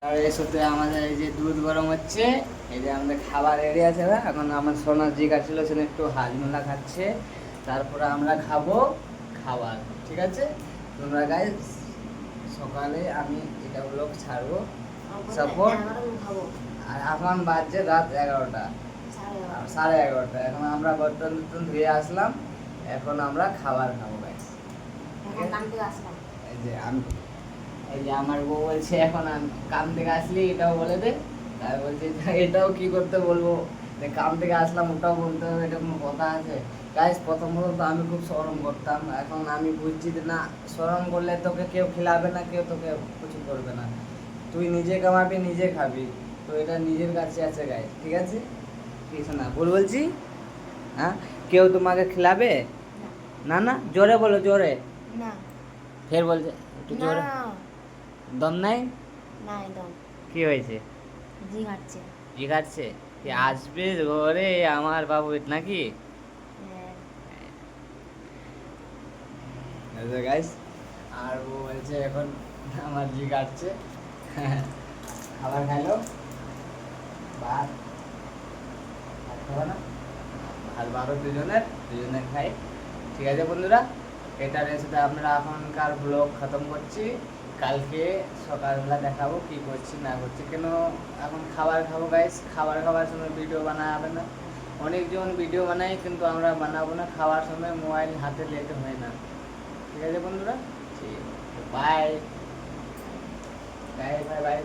আর এর সাথে আমাদের এই যে দুধ গরম হচ্ছে, এই যে আমাদের খাবার রেডি আছে। এখন আমার সোনার জিগা ছিল, সে একটু হাজমোলা খাচ্ছে, তারপরে আমরা খাবো খাবার। ঠিক আছে তোমরা গাইস, সকালে আমি এটা ব্লগ ছাড়বো সাপোর্ট। আর এখন বাজছে রাত 11টা, 11:30। এখন আমরা বর্তন টর্তন ধুয়ে আসলাম, এখন আমরা খাবার খাবো গাইস। এই যে আমি, এই যে আমার বউ বলছে এখন কাম থেকে আসলি এটাও বলে দে। তাই বলছে এটাও কি করতে বলবো, যে কাম থেকে আসলাম ওটাও বলতে হবে, এটা কোনো কথা আছে? গাইস প্রথম তো আমি খুব শরম করতাম, এখন আমি বুঝছি যে না, শরম করলে তোকে কেউ খিলাবে না, কেউ তোকে কিছু করবে না, তুই নিজে কামাবি নিজে খাবি, তো এটা নিজের কাছে আছে গাইস। ঠিক আছে, কিছু না ভুল বলছি? হ্যাঁ, কেউ তোমাকে খিলাবে না? না জোরে বলো, জোরে। না, ফের বলছে একটু জোরে। দম নাই? নাই দম। কি হয়েছে? জি ঘাটছে। ই কাটছে? কি আসবে ঘরে আমার বাবু নাকি? গাইস, আর ও বলছে এখন আমার জি কাটছে। খাবার খাইলো, ভাত ভাত খাবো না, ভাত বারো দুজনের খাই। ঠিক আছে বন্ধুরা, এটার সাথে আমরা এখনকার ব্লগ খতম করছি। কালকে সকালবেলা দেখাবো কি করছি না করছি, কেন এখন খাবার খাবো গাইস। খাবার খাওয়ার সময় ভিডিও বানা হবে না, অনেকজন ভিডিও বানায় কিন্তু আমরা বানাবো না, খাওয়ার সময় মোবাইল হাতে লেতে হয় না। ঠিক আছে বন্ধুরা, ঠিক, বাই বাই বাই বাই।